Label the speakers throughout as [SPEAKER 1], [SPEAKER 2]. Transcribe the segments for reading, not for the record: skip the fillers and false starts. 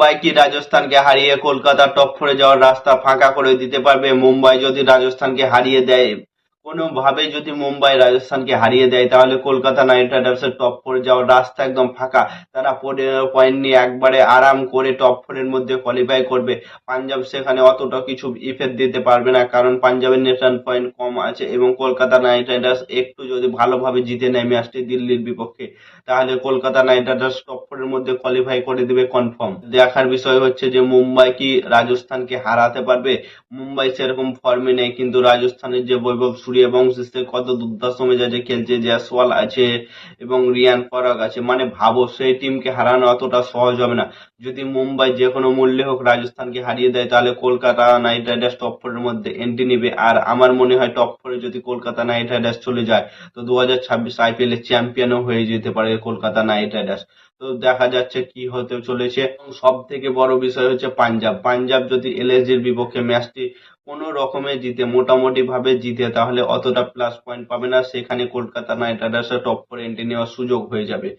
[SPEAKER 1] মুম্বাই কি রাজস্থানকে হারিয়ে কলকাতা টপ ফোরে যাওয়ার রাস্তা ফাঁকা করে দিতে পারবে? মুম্বাই যদি রাজস্থানকে হারিয়ে দেয়, কোনোভাবে যদি মুম্বাই রাজস্থানকে হারিয়ে দেয়, তাহলে কলকাতা নাইট রাইডার্সের টপ ফোরে যাওয়ার রাস্তা একদম ফাঁকা। তারা 15 পয়েন্ট নিয়ে একবারে আরাম করে টপ ফোরের মধ্যে কোয়ালিফাই করবে। পাঞ্জাব সেখানে অতটা কিছু ইফেক্ট দিতে পারবে না, কারণ পাঞ্জাবের নেট রান পয়েন্ট কম আছে এবং কলকাতা নাইট রাইডার্স একটু যদি ভালোভাবে জিতে নেয় ম্যাচটি দিল্লির বিপক্ষে, তাহলে কলকাতা নাইট রাইডার্স টপ ফোরের মধ্যে কোয়ালিফাই করে দেবে কনফার্ম। দেখার বিষয় হচ্ছে যে মুম্বাই কি রাজস্থানকে হারাতে পারবে? মুম্বাই সেরকম ফর্মে নেই, কিন্তু রাজস্থানের যে বৈভব সূর্যবংশী সে কত দুর্ধর্ষ মেজাজে খেলছে, জয়সওয়াল আছে এবং রিয়ান পরাগ আছে, মানে ভাবো সেই টিমকে হারানো অতটা সহজ হবে না। যদি মুম্বাই যে কোনো মূল্যে হোক রাজস্থানকে হারিয়ে দেয়, তাহলে কলকাতা নাইট রাইডার্স টপ ফোরের মধ্যে এন্ট্রি নেবে। আর আমার মনে হয় টপ ফোরে যদি কলকাতা নাইট রাইডার্স চলে যায়, তো 2026 আইপিএল এর চ্যাম্পিয়নও হয়ে যেতে পারে কলকাতা নাইট রাইডার্স। তো দেখা যাচ্ছে কি হতে চলেছে। সব থেকে বড় বিষয় হচ্ছে পাঞ্জাব। পাঞ্জাব যদি এলএসজির বিপক্ষে ম্যাচটি কোনো রকমে জিতে, মোটামুটি ভাবে জিতে, তাহলে অতটা প্লাস পয়েন্ট পাবে না, সেখানে কলকাতা নাইট রাইডার্সের টপ ফোরে এন্ট্রি নেওয়ার সুযোগ হয়ে যাবে।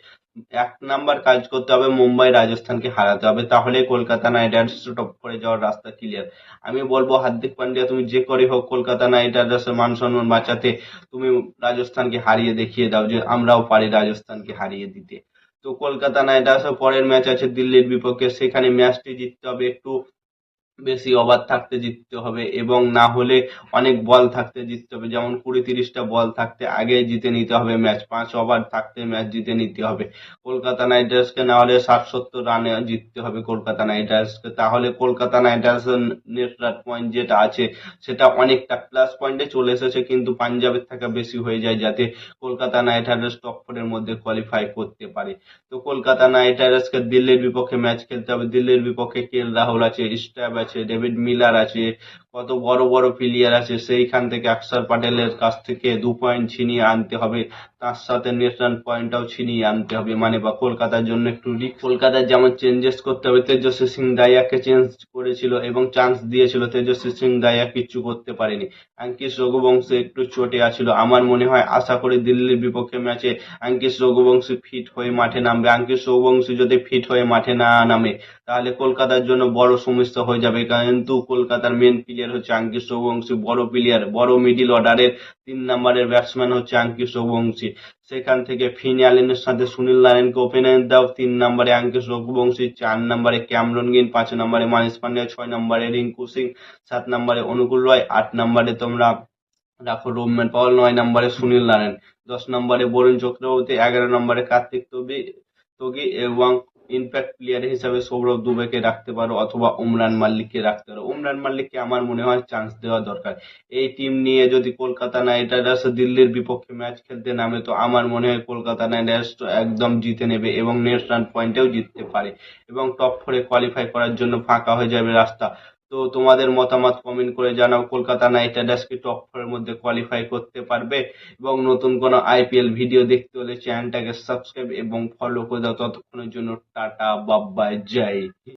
[SPEAKER 1] এক নাম্বার কাজ করতে হবে, মুম্বাই রাজস্থানকে হারাতে হবে, তাহলে কলকাতা নাইট রাইডার্স টপ ফোরে যাওয়ার রাস্তা ক্লিয়ার। আমি বলবো হার্দিক পান্ডিয়া, তুমি যে করে হোক কলকাতা নাইট রাইডার্সের মান সম্মান বাঁচাতে তুমি রাজস্থানকে হারিয়ে দেখিয়ে দাও যে আমরাও পারি রাজস্থানকে হারিয়ে দিতে। তো কলকাতা নাইট রাইডার্সের পরের ম্যাচ আছে দিল্লির বিপক্ষে, সেখানে ম্যাচটি জিততে হবে, একটু বেশি ওভার থাকতে জিততে হবে এবং না হলে অনেক বল থাকতে জিততে হবে, যেমন 20-30টা বল থাকতে আগে জিতে নিতে হবে ম্যাচ, 5 ওভার থাকতে ম্যাচ জিতে নিতে হবে কলকাতা নাইট রাইডার্সকে, না হলে 60-70 রানে জিততে হবে কলকাতা নাইট রাইডার্সকে, তাহলে কলকাতা নাইট রাইডার্সের নেট রান পয়েন্ট যেটা আছে সেটা অনেকটা প্লাস পয়েন্টে চলে এসেছে, কিন্তু পাঞ্জাবের থেকে বেশি হয়ে যায়, যাতে কলকাতা নাইট রাইডার্স টপ ফোরের মধ্যে কোয়ালিফাই করতে পারে। তো কলকাতা নাইট রাইডার্সকে দিল্লির বিপক্ষে ম্যাচ খেলতে হবে। দিল্লির বিপক্ষে কে এল রাহুল আছে, স্ট্যাব আছে, ডেভিড মিলার আছে, কত বড় বড় প্লেয়ার আছে, সেইখান থেকে অক্ষর প্যাটেলের কাছ থেকে 2 পয়েন্ট ছিনিয়ে আনতে হবে, তার সাথে নেট রান পয়েন্টটাও ছিনিয়ে আনতে হবে, মানে বা কলকাতার জন্য একটু রিস্ক। কলকাতার যেমন চেঞ্জেস করতে হবে, তেজস্বী সিং দাহিয়াকে চেঞ্জ করেছিল এবং চান্স দিয়েছিল, তেজস্বী সিং দাহিয়া কিচ্ছু করতে পারেনি। আঙ্কিশ রঘুবংশী একটু চোটে আছিল, আমার মনে হয় আশা করি দিল্লির বিপক্ষে ম্যাচে আঙ্কিশ রঘুবংশী ফিট হয়ে মাঠে নামবে। আঙ্কিশ রঘুবংশী যদি ফিট হয়ে মাঠে না নামে, তাহলে কলকাতার জন্য বড় সমস্যা হয়ে যাবে, কিন্তু কলকাতার মেন প্লেয়ার হচ্ছে আঙ্কিশ রঘুবংশী, বড় প্লেয়ার, বড় মিডিল অর্ডারের 3 নম্বরের ব্যাটসম্যান হচ্ছে আঙ্কিশ রঘুবংশী। সেখান থেকে ফিন অ্যালেনের সাথে সুনীল নারায়ণকে ওপেনার দাও, 3 নম্বরে আঙ্কিশ রঘুবংশী, 4 নম্বরে ক্যামরন গ্রিন, 5 নম্বরে মানিশ পান্ডে, 6 নম্বরে রিঙ্কু সিং, 7 নম্বরে অনুকূল রয়, 8 নম্বরে তোমরা রাখো রোহমান পাওয়াল, 9 নম্বরে সুনীল নারায়ণ, 10 নম্বরে বরুণ চক্রবর্তী, 11 নম্বরে কার্তিক তোগি এবং ইম্প্যাক্ট প্লেয়ার হিসাবে সৌরভ দুবেকে রাখতে পারো অথবা উমরান মাল্লিককে রাখতে পারো। উমরান মাল্লিককে আমার মনে হয় চান্স দেওয়া দরকার। এই টিম নিয়ে যদি কলকাতা নাইট রাইডার্স দিল্লির বিপক্ষে ম্যাচ খেলতে নামে, তো আমার মনে হয় কলকাতা নাইট রাইডার্স একদম জিতে নেবে এবং নেট রান পয়েন্টেও জিততে পারে এবং টপ ফোরে কোয়ালিফাই করার জন্য ফাঁকা হয়ে যাবে রাস্তা। তো তোমাদের মতামত কমেন্ট করে জানাও, কলকাতা নাইট রাইডার্স কি টপ ফোরের মধ্যে কোয়ালিফাই করতে পারবে? এবং নতুন কোনো আইপিএল ভিডিও দেখতে হলে চ্যানেলটাকে সাবস্ক্রাইব এবং ফলো করে দাও। ততক্ষণের জন্য টাটা, বাই বাই, জয় হিন্দ।